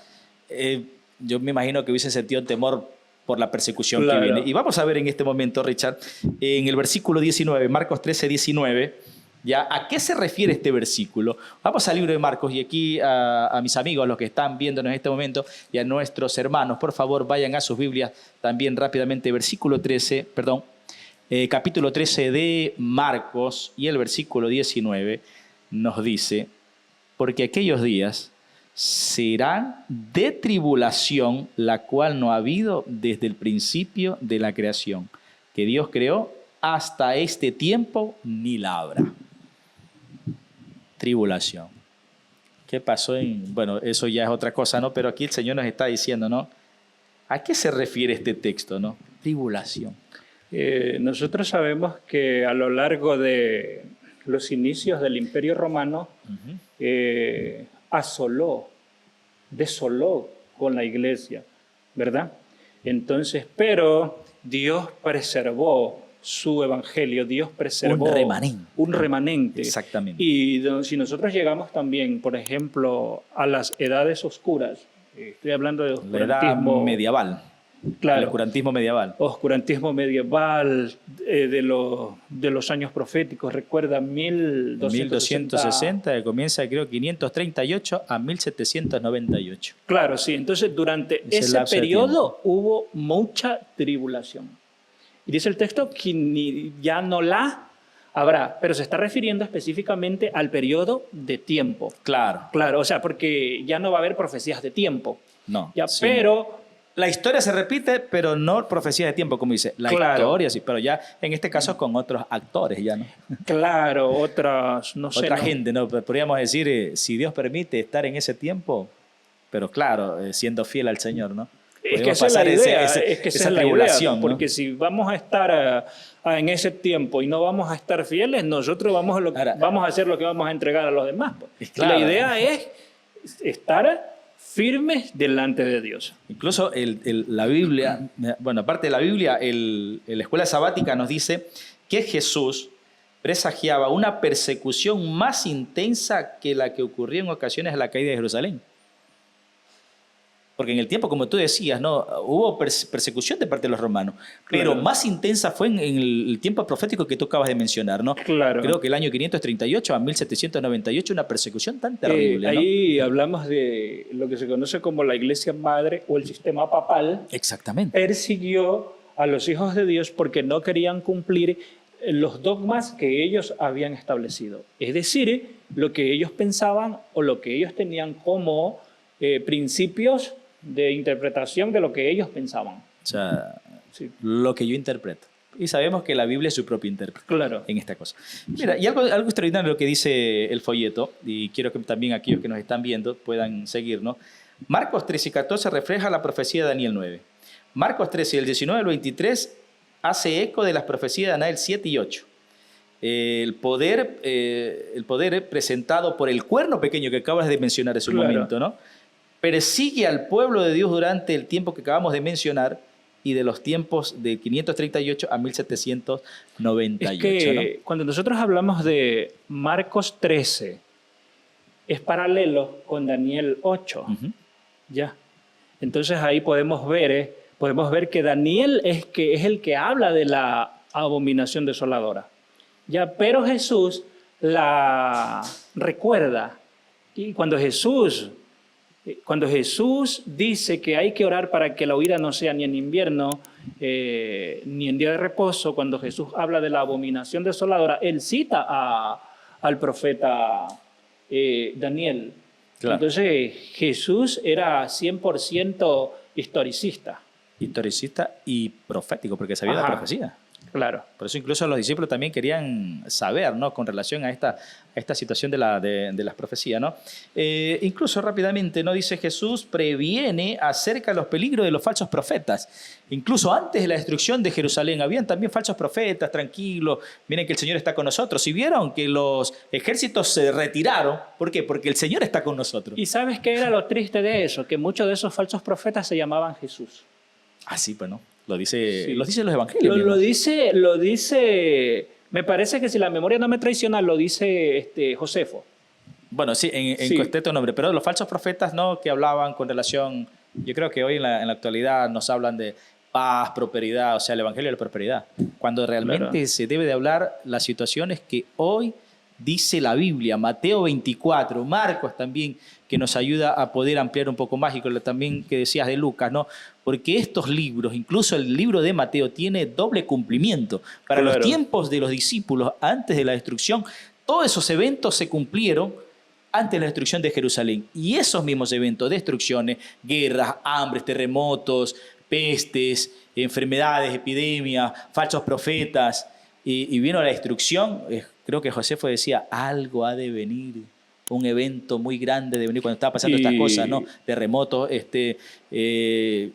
yo me imagino que hubiese sentido temor por la persecución que viene. Y vamos a ver en este momento, Richard, en el versículo 19, Marcos 13, 19, ¿ya? ¿A qué se refiere este versículo? Vamos al libro de Marcos y aquí a mis amigos, los que están viéndonos en este momento, y a nuestros hermanos, por favor, vayan a sus Biblias también rápidamente, capítulo 13 de Marcos y el versículo 19 nos dice, porque aquellos días serán de tribulación, la cual no ha habido desde el principio de la creación, que Dios creó hasta este tiempo, ni la habrá. Tribulación. ¿Qué pasó bueno, eso ya es otra cosa, ¿no? Pero aquí el Señor nos está diciendo, ¿no? ¿A qué se refiere este texto, no? Tribulación. Nosotros sabemos que a lo largo de los inicios del Imperio Romano, desoló con la iglesia, ¿verdad? Entonces, pero Dios preservó su evangelio, Dios preservó un remanente. Exactamente. Y si nosotros llegamos también, por ejemplo, a las edades oscuras, estoy hablando de oscurantismo. La edad medieval. Claro. El oscurantismo medieval. Oscurantismo medieval de los años proféticos. Recuerda, 1260, que comienza creo 538 a 1798. Claro, sí. Entonces, durante ese periodo hubo mucha tribulación. Y dice el texto que ya no la habrá, pero se está refiriendo específicamente al periodo de tiempo. Claro. Claro, o sea, porque ya no va a haber profecías de tiempo. No. Ya, sí. Pero la historia se repite, pero no profecías de tiempo, como dice. La historia sí, pero ya en este caso con otros actores ya, ¿no? Claro, otras, no sé. Otra gente, ¿no? Podríamos decir, si Dios permite estar en ese tiempo, pero claro, siendo fiel al Señor, ¿no? Es que esa es la idea, esa tribulación, ¿no? Porque si vamos a estar en ese tiempo y no vamos a estar fieles, nosotros vamos a hacer lo que vamos a entregar a los demás. Pues. Claro. La idea es estar firmes delante de Dios. Incluso la Biblia, bueno, aparte de la Biblia, la escuela sabática nos dice que Jesús presagiaba una persecución más intensa que la que ocurrió en ocasiones de la caída de Jerusalén. Porque en el tiempo, como tú decías, ¿no? Hubo persecución de parte de los romanos, pero más intensa fue en el tiempo profético que tú acabas de mencionar, ¿no? Claro. Creo que el año 538 a 1798, una persecución tan terrible, ahí hablamos de lo que se conoce como la Iglesia Madre o el sistema papal. Exactamente. Persiguió a los hijos de Dios porque no querían cumplir los dogmas que ellos habían establecido. Es decir, lo que ellos pensaban o lo que ellos tenían como principios de interpretación de lo que ellos pensaban. O sea, sí, lo que yo interpreto. Y sabemos que la Biblia es su propio intérprete, claro, en esta cosa. Mira, y algo extraordinario lo que dice el folleto, y quiero que también aquellos que nos están viendo puedan seguirnos. Marcos 13 y 14 refleja la profecía de Daniel 9. Marcos 13, del 19 al 23, hace eco de las profecías de Daniel 7 y 8. El poder presentado por el cuerno pequeño que acabas de mencionar en su momento, ¿no? Persigue al pueblo de Dios durante el tiempo que acabamos de mencionar y de los tiempos de 538 a 1798. Es que ¿no? Cuando nosotros hablamos de Marcos 13, es paralelo con Daniel 8. Ya. Entonces ahí podemos ver que Daniel es el que habla de la abominación desoladora. Ya, pero Jesús la recuerda. Y cuando Jesús dice que hay que orar para que la huida no sea ni en invierno, ni en día de reposo, cuando Jesús habla de la abominación desoladora, él cita al profeta Daniel. Claro. Entonces Jesús era 100% historicista. Historicista y profético, porque sabía la profecía. Claro. Por eso incluso los discípulos también querían saber, ¿no? Con relación a esta situación de las profecías, ¿no? Incluso rápidamente, ¿no? Dice Jesús previene acerca de los peligros de los falsos profetas. Incluso antes de la destrucción de Jerusalén, habían también falsos profetas, tranquilos, miren que el Señor está con nosotros. Y vieron que los ejércitos se retiraron. ¿Por qué? Porque el Señor está con nosotros. ¿Y sabes qué era lo triste de eso? Que muchos de esos falsos profetas se llamaban Jesús. Ah, sí, pues no. Lo dicen los evangelios. Lo dice, me parece que si la memoria no me traiciona, lo dice Josefo. Bueno, sí, en contexto nombre, pero los falsos profetas, ¿no? Que hablaban con relación, yo creo que hoy en la actualidad nos hablan de paz, prosperidad, o sea, el evangelio de la prosperidad, cuando realmente se debe de hablar las situaciones que hoy dice la Biblia, Mateo 24, Marcos también, que nos ayuda a poder ampliar un poco más, y también que decías de Lucas, ¿no? Porque estos libros, incluso el libro de Mateo, tiene doble cumplimiento. Para los tiempos de los discípulos, antes de la destrucción, todos esos eventos se cumplieron antes de la destrucción de Jerusalén. Y esos mismos eventos, destrucciones, guerras, hambres, terremotos, pestes, enfermedades, epidemias, falsos profetas, y vino la destrucción. Creo que Josefo decía, algo ha de venir, un evento muy grande de venir cuando estaba pasando estas cosas, ¿no? Terremotos,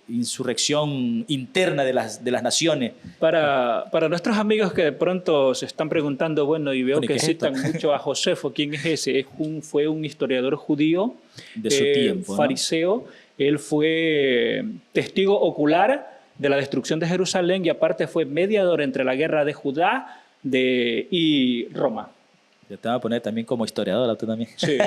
insurrección interna de las naciones. Para nuestros amigos que de pronto se están preguntando, bueno, y veo que citan mucho a Josefo, ¿quién es ese? Fue un historiador judío, de su tiempo, fariseo. ¿No? Él fue testigo ocular de la destrucción de Jerusalén y aparte fue mediador entre la guerra de Judá y Roma. Yo te voy a poner también como historiador, tú también. Sí.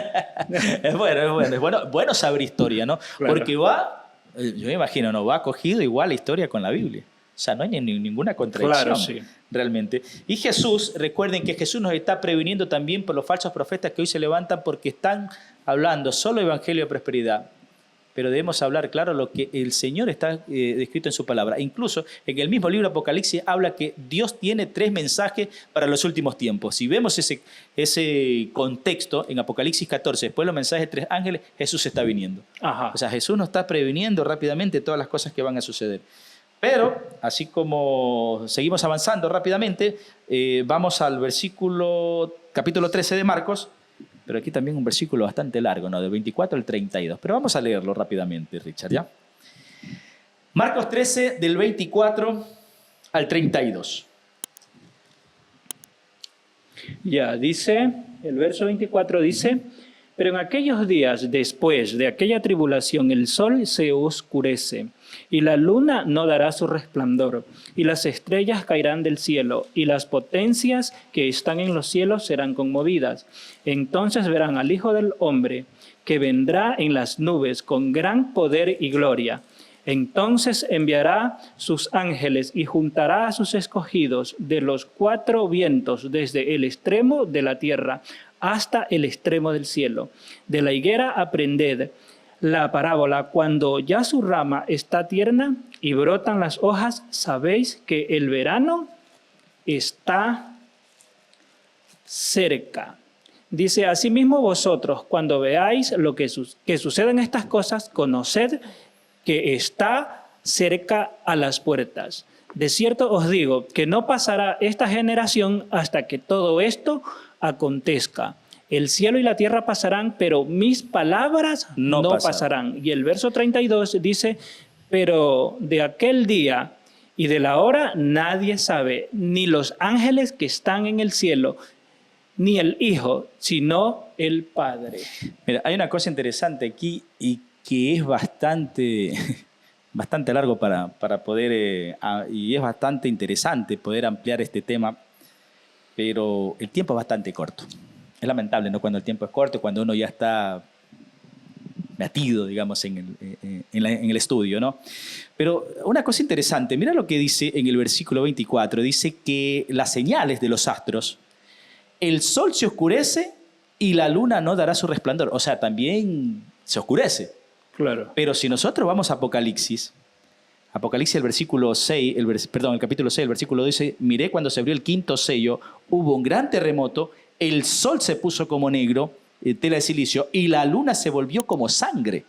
Es bueno saber historia, ¿no? Claro. Porque yo me imagino, ¿no? Va acogido igual la historia con la Biblia. O sea, no hay ninguna contradicción, claro, sí, realmente. Y Jesús, recuerden que Jesús nos está previniendo también por los falsos profetas que hoy se levantan porque están hablando solo evangelio de prosperidad. Pero debemos hablar, claro, lo que el Señor está descrito en su palabra. Incluso en el mismo libro Apocalipsis habla que Dios tiene 3 mensajes para los últimos tiempos. Si vemos ese contexto en Apocalipsis 14, después los mensajes de 3 ángeles, Jesús está viniendo. Ajá. O sea, Jesús nos está previniendo rápidamente todas las cosas que van a suceder. Pero, así como seguimos avanzando rápidamente, vamos al capítulo 13 de Marcos. Pero aquí también un versículo bastante largo, ¿no? Del 24 al 32. Pero vamos a leerlo rápidamente, Richard, ¿ya? Marcos 13, del 24 al 32. Ya, dice, el verso 24 dice, pero en aquellos días después de aquella tribulación el sol se oscurece y la luna no dará su resplandor y las estrellas caerán del cielo y las potencias que están en los cielos serán conmovidas. Entonces verán al Hijo del Hombre que vendrá en las nubes con gran poder y gloria. Entonces enviará sus ángeles y juntará a sus escogidos de los 4 vientos desde el extremo de la tierra hasta el extremo del cielo. De la higuera aprended la parábola, cuando ya su rama está tierna y brotan las hojas, sabéis que el verano está cerca. Dice, asimismo vosotros, cuando veáis lo que suceden estas cosas, conoced que está cerca a las puertas. De cierto os digo que no pasará esta generación hasta que todo esto acontezca. El cielo y la tierra pasarán, pero mis palabras no pasarán. Y el verso 32 dice, pero de aquel día y de la hora nadie sabe, ni los ángeles que están en el cielo, ni el Hijo, sino el Padre. Mira, hay una cosa interesante aquí y que es bastante largo para poder, y es bastante interesante poder ampliar este tema, pero el tiempo es bastante corto. Es lamentable, ¿no? Cuando el tiempo es corto, cuando uno ya está metido, digamos, en el estudio, ¿no? Pero una cosa interesante, mira lo que dice en el versículo 24, dice que las señales de los astros, el sol se oscurece y la luna no dará su resplandor. O sea, también se oscurece. Claro. Pero si nosotros vamos a Apocalipsis, el versículo 6, el capítulo 6, el versículo 2 dice, miré cuando se abrió el 5º sello, hubo un gran terremoto, el sol se puso como negro, tela de silicio, y la luna se volvió como sangre.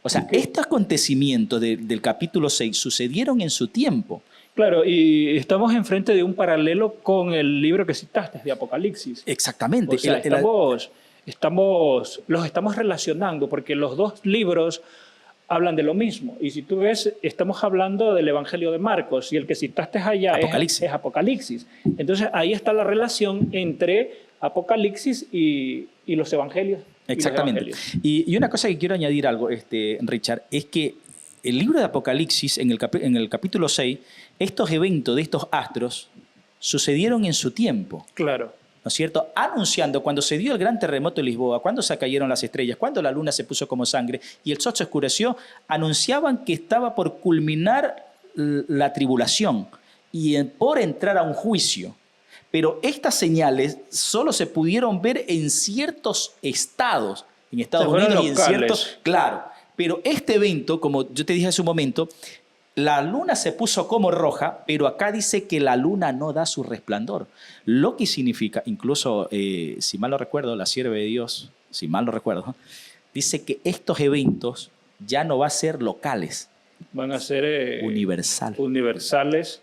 O sea, estos acontecimientos del capítulo 6 sucedieron en su tiempo. Claro, y estamos enfrente de un paralelo con el libro que citaste, de Apocalipsis. Exactamente. O sea, los estamos relacionando porque los 2 libros hablan de lo mismo. Y si tú ves, estamos hablando del Evangelio de Marcos y el que citaste allá es Apocalipsis. Entonces ahí está la relación entre Apocalipsis y los Evangelios. Exactamente. Y una cosa que quiero añadir algo, Richard, es que el libro de Apocalipsis, en el capítulo 6, estos eventos de estos astros sucedieron en su tiempo. Claro. ¿No es cierto? Anunciando cuando se dio el gran terremoto de Lisboa, cuando se cayeron las estrellas, cuando la luna se puso como sangre y el sol se oscureció, anunciaban que estaba por culminar la tribulación y por entrar a un juicio. Pero estas señales solo se pudieron ver en ciertos estados, en Estados Unidos y en ciertos... Claro, pero este evento, como yo te dije hace un momento, la luna se puso como roja, pero acá dice que la luna no da su resplandor. Lo que significa, incluso, si mal no recuerdo, la sierva de Dios, si mal no recuerdo, dice que estos eventos ya no van a ser locales. Van a ser universales.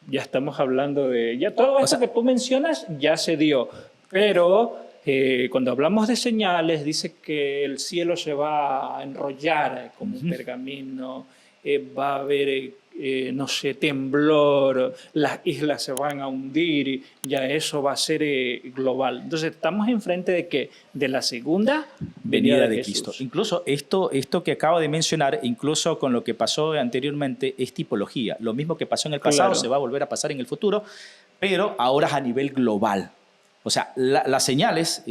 Ya estamos hablando de... Ya todo esto que tú mencionas ya se dio. Pero cuando hablamos de señales, dice que el cielo se va a enrollar como un pergamino, va a haber, no sé, temblor, las islas se van a hundir, y ya eso va a ser global. Entonces estamos enfrente de ¿qué? De la segunda venida de Cristo. Incluso esto que acabo de mencionar, incluso con lo que pasó anteriormente, es tipología. Lo mismo que pasó en el pasado se va a volver a pasar en el futuro, pero ahora es a nivel global. O sea, las señales,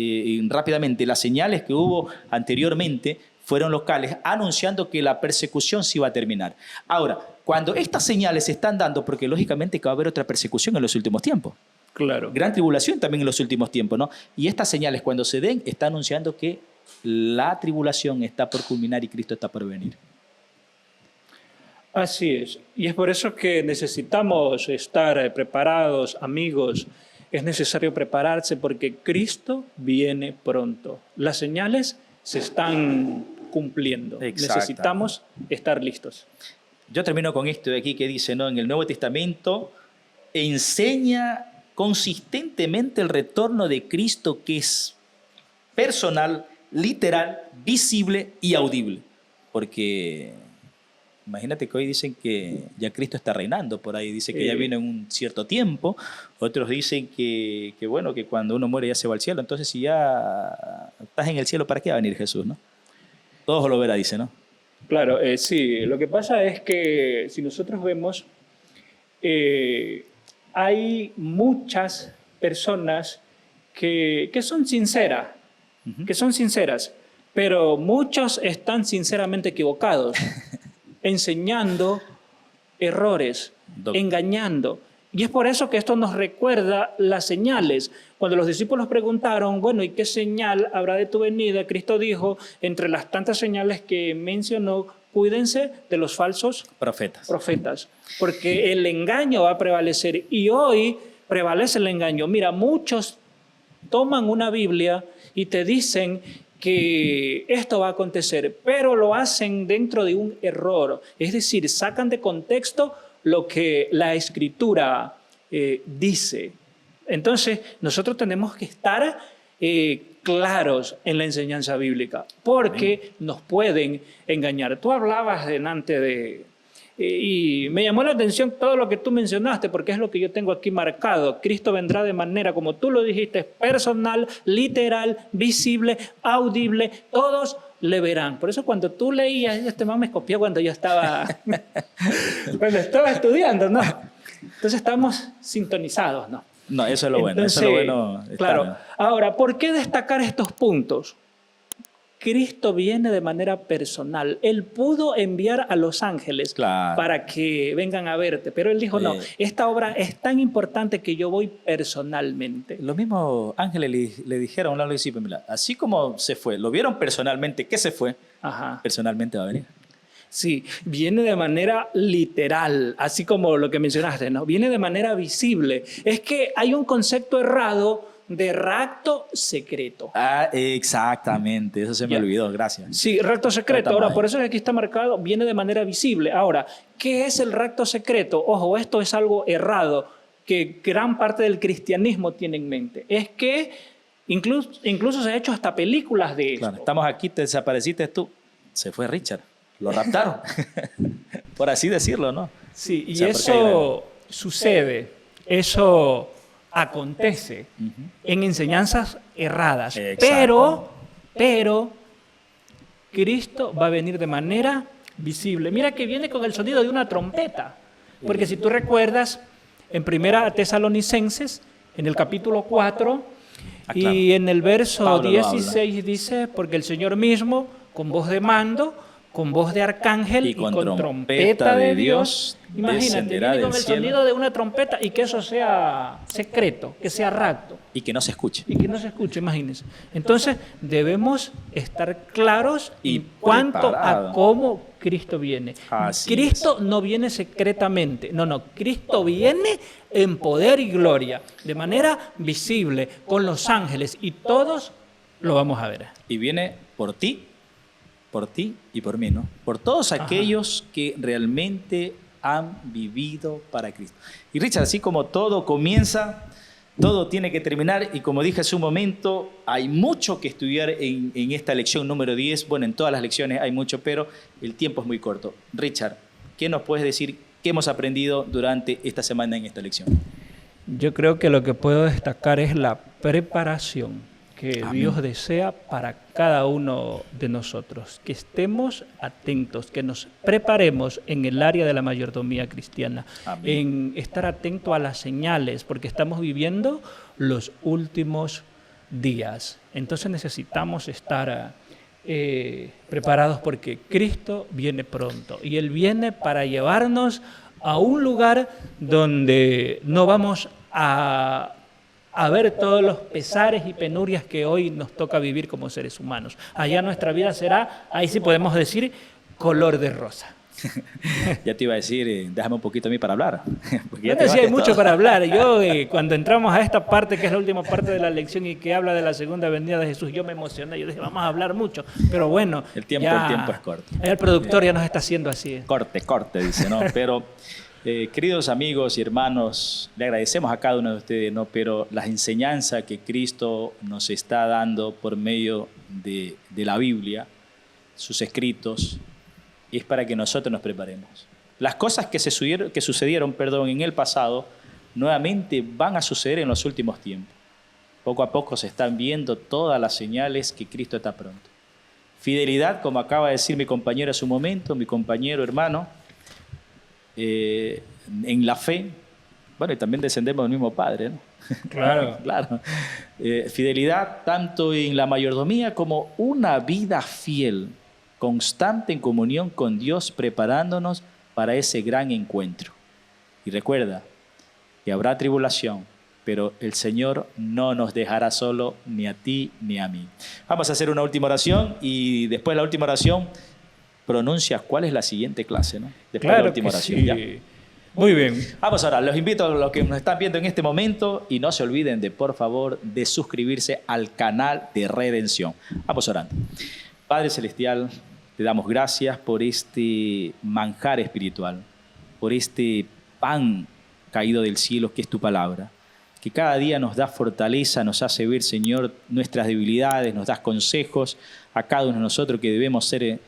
rápidamente, las señales que hubo anteriormente fueron locales, anunciando que la persecución se iba a terminar. Ahora, cuando estas señales se están dando, porque lógicamente que va a haber otra persecución en los últimos tiempos. Claro. Gran tribulación también en los últimos tiempos, ¿no? Y estas señales, cuando se den, está anunciando que la tribulación está por culminar y Cristo está por venir. Así es. Y es por eso que necesitamos estar preparados, amigos. Es necesario prepararse porque Cristo viene pronto. Las señales se están cumpliendo. Necesitamos estar listos. Yo termino con esto de aquí que dice, ¿no? En el Nuevo Testamento enseña consistentemente el retorno de Cristo, que es personal, literal, visible y audible. Porque imagínate que hoy dicen que ya Cristo está reinando por ahí, dice que ya viene en un cierto tiempo, otros dicen que bueno, que cuando uno muere ya se va al cielo, entonces si ya estás en el cielo, ¿para qué va a venir Jesús, no? Todos lo verá, dice, ¿no? Claro, sí, lo que pasa es que si nosotros vemos, hay muchas personas que son sinceras, pero muchos están sinceramente equivocados. Enseñando errores, engañando. Y es por eso que esto nos recuerda las señales. Cuando los discípulos preguntaron, bueno, ¿y qué señal habrá de tu venida? Cristo dijo, entre las tantas señales que mencionó, cuídense de los falsos profetas. Porque el engaño va a prevalecer y hoy prevalece el engaño. Mira, muchos toman una Biblia y te dicen que esto va a acontecer, pero lo hacen dentro de un error. Es decir, sacan de contexto lo que la Escritura dice. Entonces, nosotros tenemos que estar claros en la enseñanza bíblica, porque nos pueden engañar. Tú hablabas delante de... y me llamó la atención todo lo que tú mencionaste, porque es lo que yo tengo aquí marcado. Cristo vendrá de manera, como tú lo dijiste, personal, literal, visible, audible. Todos le verán. Por eso cuando tú leías, este man me copió cuando yo estaba, cuando estaba estudiando, ¿no? Entonces estamos sintonizados, ¿no? No, eso es lo bueno. Eso es lo bueno. Claro. Ahora, ¿por qué destacar estos puntos? Cristo viene de manera personal. Él pudo enviar a los ángeles para que vengan a verte, pero él dijo, no, esta obra es tan importante que yo voy personalmente. Los mismos ángeles le dijeron a los discípulos, mira, así como se fue, lo vieron personalmente, que se fue, personalmente va a venir. Sí, viene de manera literal, así como lo que mencionaste, ¿no? Viene de manera visible. Es que hay un concepto errado de rapto secreto. Exactamente, eso se me olvidó, gracias. Sí, rapto secreto. Ahora, por eso aquí está marcado, viene de manera visible. Ahora, ¿qué es el rapto secreto? Ojo, esto es algo errado que gran parte del cristianismo tiene en mente. Es que incluso se ha hecho hasta películas de esto. Claro, estamos aquí, te desapareciste tú, se fue Richard, lo raptaron, por así decirlo, ¿no? Sí, y eso sucede, eso acontece en enseñanzas erradas. Pero Cristo va a venir de manera visible. Mira que viene con el sonido de una trompeta. Porque si tú recuerdas, en 1 Tesalonicenses, en el capítulo 4, y en el verso 16 dice, porque el Señor mismo, con voz de mando, con voz de arcángel Y con con trompeta de Dios Imagínate, descenderá viene con del el cielo. sonido de una trompeta y que eso sea secreto, que sea rapto Y que no se escuche. y que no se escuche, imagínense. Entonces, debemos estar claros Y en cuanto preparado. a cómo Cristo viene. Así Cristo no viene secretamente, no, Cristo viene en poder y gloria, de manera visible, con los ángeles, y todos lo vamos a ver. Y viene por ti y por mí, ¿no? Por todos aquellos que realmente han vivido para Cristo. Y Richard, así como todo comienza, todo tiene que terminar, y como dije hace un momento, hay mucho que estudiar en esta lección número 10. Bueno, en todas las lecciones hay mucho, pero el tiempo es muy corto. Richard, ¿qué nos puedes decir? ¿Qué hemos aprendido durante esta semana en esta lección? Yo creo que lo que puedo destacar es la preparación que Amén. Dios desea para cada uno de nosotros, que estemos atentos, que nos preparemos en el área de la mayordomía cristiana, Amén. en estar atento a las señales, porque estamos viviendo los últimos días. Entonces necesitamos estar preparados, porque Cristo viene pronto y Él viene para llevarnos a un lugar donde no vamos a ver todos los pesares y penurias que hoy nos toca vivir como seres humanos. Allá nuestra vida será, ahí sí podemos decir, color de rosa. Ya te iba a decir, déjame un poquito a mí para hablar. Porque ya Bueno, sí hay llevaste mucho todo. para hablar. Yo, cuando entramos a esta parte, que es la última parte de la lección y que habla de la segunda venida de Jesús, yo me emocioné. Yo dije, vamos a hablar mucho. Pero bueno, El tiempo es corto. El productor ya nos está haciendo así. Corte, dice, ¿no? Pero, queridos amigos y hermanos, le agradecemos a cada uno de ustedes, ¿no? Pero las enseñanzas que Cristo nos está dando por medio de la Biblia, sus escritos, es para que nosotros nos preparemos. Las cosas que sucedieron en el pasado, nuevamente van a suceder en los últimos tiempos. Poco a poco se están viendo todas las señales que Cristo está pronto. Fidelidad, como acaba de decir mi compañero hace un momento, mi compañero hermano, en la fe. Bueno, y también descendemos del mismo Padre, ¿no? Claro. Claro. Fidelidad tanto en la mayordomía como una vida fiel, constante en comunión con Dios, preparándonos para ese gran encuentro. Y recuerda que habrá tribulación, pero el Señor no nos dejará solo, ni a ti ni a mí. Vamos a hacer una última oración, y después de la última oración pronuncias cuál es la siguiente clase, ¿no? Después de la Claro última que oración. sí. ¿Ya? Muy bien. Vamos ahora, los invito a los que nos están viendo en este momento, y no se olviden de, por favor, de suscribirse al canal de Redención. Vamos orando. Padre Celestial, te damos gracias por este manjar espiritual, por este pan caído del cielo que es tu palabra, que cada día nos da fortaleza, nos hace ver, Señor, nuestras debilidades, nos das consejos a cada uno de nosotros que debemos ser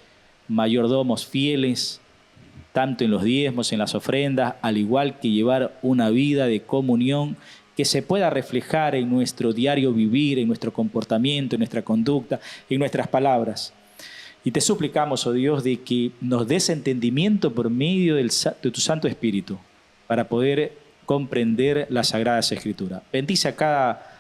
mayordomos fieles, tanto en los diezmos, en las ofrendas, al igual que llevar una vida de comunión que se pueda reflejar en nuestro diario vivir, en nuestro comportamiento, en nuestra conducta, en nuestras palabras. Y te suplicamos, oh Dios, de que nos des entendimiento por medio de tu Santo Espíritu para poder comprender las Sagradas Escrituras. Bendice a cada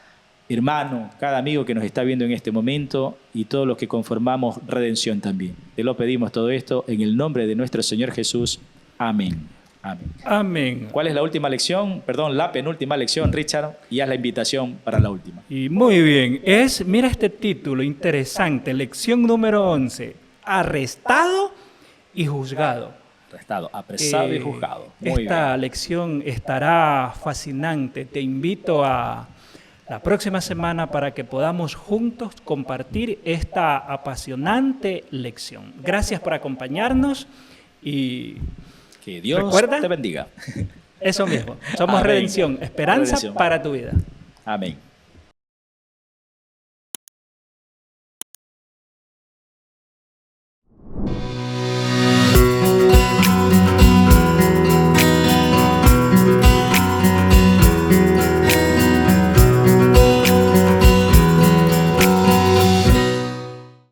hermano, cada amigo que nos está viendo en este momento, y todos los que conformamos Redención también. Te lo pedimos todo esto en el nombre de nuestro Señor Jesús. Amén. Amén. Amén. ¿Cuál es la última lección? Perdón, la penúltima lección, Richard, y haz la invitación para la última. Y muy bien, mira este título interesante, lección número 11, arrestado y juzgado. Arrestado, apresado y juzgado. Muy Esta bien. lección estará fascinante. Te invito a la próxima semana para que podamos juntos compartir esta apasionante lección. Gracias por acompañarnos y Que Dios ¿recuerda? te bendiga. Eso mismo. Somos Amén. Redención, esperanza Redención. para tu vida. Amén.